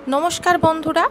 নমস্কার বন্ধুরা।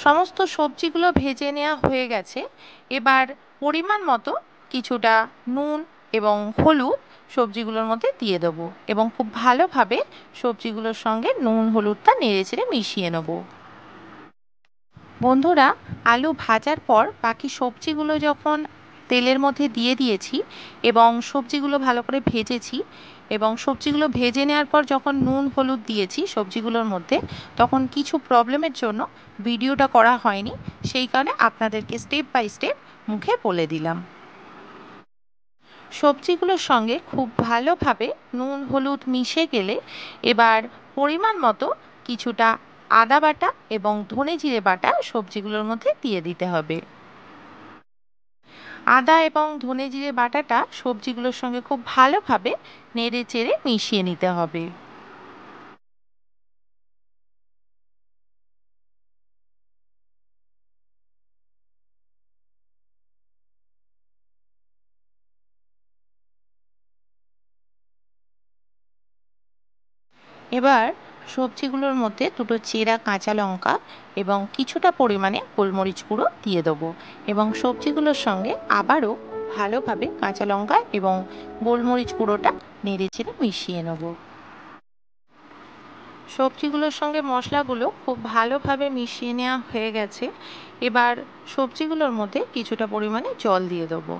সমস্ত সবজিগুলো ভেজে নেওয়া হয়ে গেছে। এবার পরিমাণ মতো কিছুটা নুন এবং হলুদ সবজিগুলোর মধ্যে দিয়ে দেবো এবং খুব ভালোভাবে সবজিগুলোর সঙ্গে নুন হলুদটা নেড়েচেড়ে মিশিয়ে নেবো। বন্ধুরা, আলু ভাজার পর বাকি সবজিগুলো যখন তেলের মধ্যে দিয়ে দিয়েছি এবং সবজিগুলো ভালো করে ভেজেছি এবং সবজিগুলো ভেজে নেওয়ার পর যখন নুন হলুদ দিয়েছি সবজিগুলোর মধ্যে, তখন কিছু প্রবলেমের জন্য ভিডিওটা করা হয়নি। সেই কারণে আপনাদেরকে স্টেপ বাই স্টেপ মুখে বলে দিলাম। সবজিগুলোর সঙ্গে খুব ভালোভাবে নুন হলুদ মিশে গেলে এবার পরিমাণ মতো কিছুটা আদা বাটা এবং ধনে জিরে বাটা সবজিগুলোর মধ্যে দিয়ে দিতে হবে। আদা এবং ধনে জিরে বাটাটা সবজিগুলোর সঙ্গে খুব ভালোভাবে নেড়ে চেড়ে মিশিয়ে নিতে হবে। এবার সবজিগুলোর মধ্যে দুটো চেরা কাঁচা লঙ্কা এবং কিছুটা পরিমাণে গোলমরিচ গুঁড়ো দিয়ে দেবো এবং সবজিগুলোর সঙ্গে আবারও ভালোভাবে কাঁচা লঙ্কা এবং গোলমরিচ গুঁড়োটা নেড়েচেড়ে মিশিয়ে নেব। সবজিগুলোর সঙ্গে মশলাগুলো খুব ভালোভাবে মিশিয়ে নেওয়া হয়ে গেছে। এবার সবজিগুলোর মধ্যে কিছুটা পরিমাণে জল দিয়ে দেবো।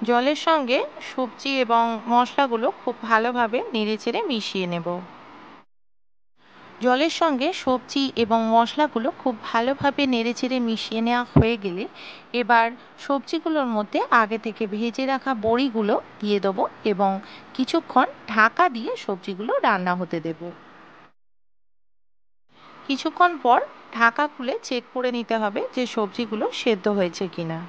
জলের সঙ্গে সবজি এবং মশলাগুলো খুব ভালোভাবে নেড়েচেড়ে মিশিয়ে নেব। জলের সঙ্গে সবজি এবং মশলাগুলো খুব ভালোভাবে নেড়েচেড়ে মিশিয়ে নেওয়া হয়ে গেলে এবার সবজিগুলোর মধ্যে আগে থেকে ভেজে রাখা বড়িগুলো দিয়ে দেবো এবং কিছুক্ষণ ঢাকা দিয়ে সবজিগুলো রান্না হতে দেব। কিছুক্ষণ পর ঢাকা খুলে চেক করে নিতে হবে যে সবজিগুলো সেদ্ধ হয়েছে কিনা।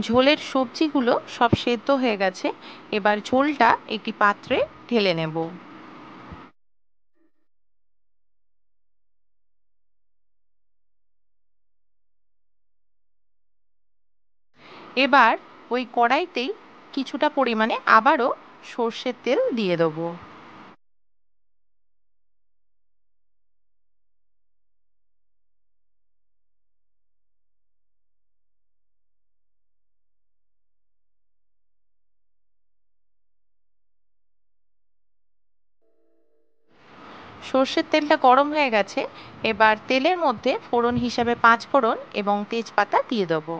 ঝোলের সবজিগুলো সব সেদ্ধ হয়ে গেছে। এবার ঝোলটা একটি পাত্রে ঢেলে নেব। এবার ওই কড়াইতেই কিছুটা পরিমাণে আবারও সর্ষের তেল দিয়ে দেবো। সর্ষের তেলটা গরম হয়ে গেছে। এবার তেলের মধ্যে ফোড়ন হিসাবে 5 ফোড়ন এবং তেজপাতা দিয়ে দেবো।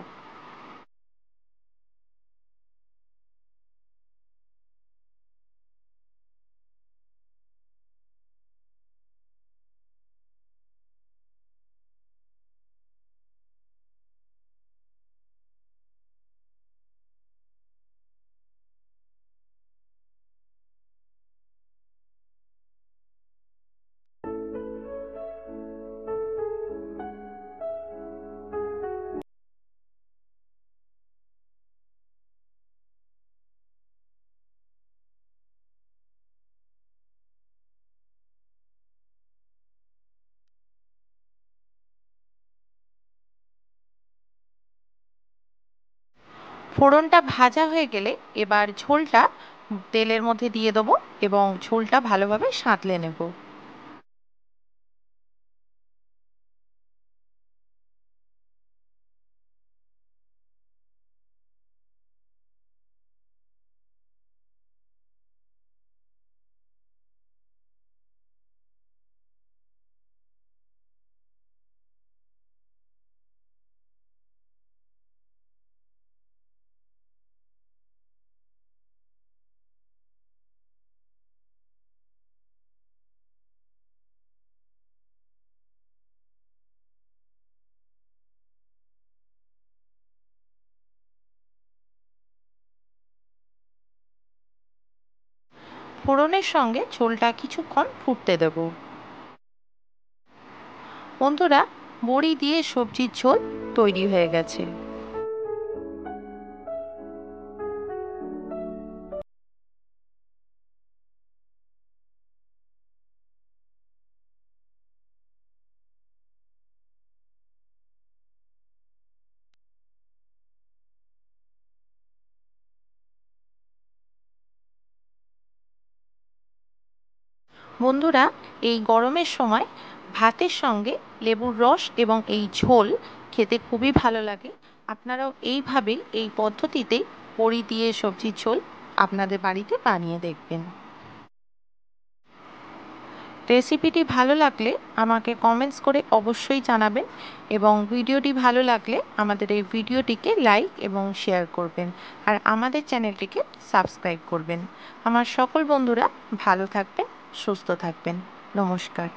ফোড়নটা ভাজা হয়ে গেলে এবার ঝোলটা তেলের মধ্যে দিয়ে দেবো এবং ঝোলটা ভালোভাবে সাঁতলে নেব। ফোড়নের সঙ্গে ঝোলটা কিছুক্ষণ ফুটতে দেব। বন্ধুরা, বড়ি দিয়ে সবজির ঝোল তৈরি হয়ে গেছে। বন্ধুরা, এই গরমের সময় ভাতের সঙ্গে লেবুর রস এবং এই ঝোল খেতে খুবই ভালো লাগে। আপনারাও এইভাবে এই পদ্ধতিতে বড়ি দিয়ে সবজির ঝোল আপনাদের বাড়িতে বানিয়ে দেখবেন। রেসিপিটি ভালো লাগলে আমাকে কমেন্টস করে অবশ্যই জানাবেন এবং ভিডিওটি ভালো লাগলে আমাদের এই ভিডিওটিকে লাইক এবং শেয়ার করবেন আর আমাদের চ্যানেলটিকে সাবস্ক্রাইব করবেন। আমার সকল বন্ধুরা ভালো থাকবেন, সুস্থ থাকবেন। নমস্কার।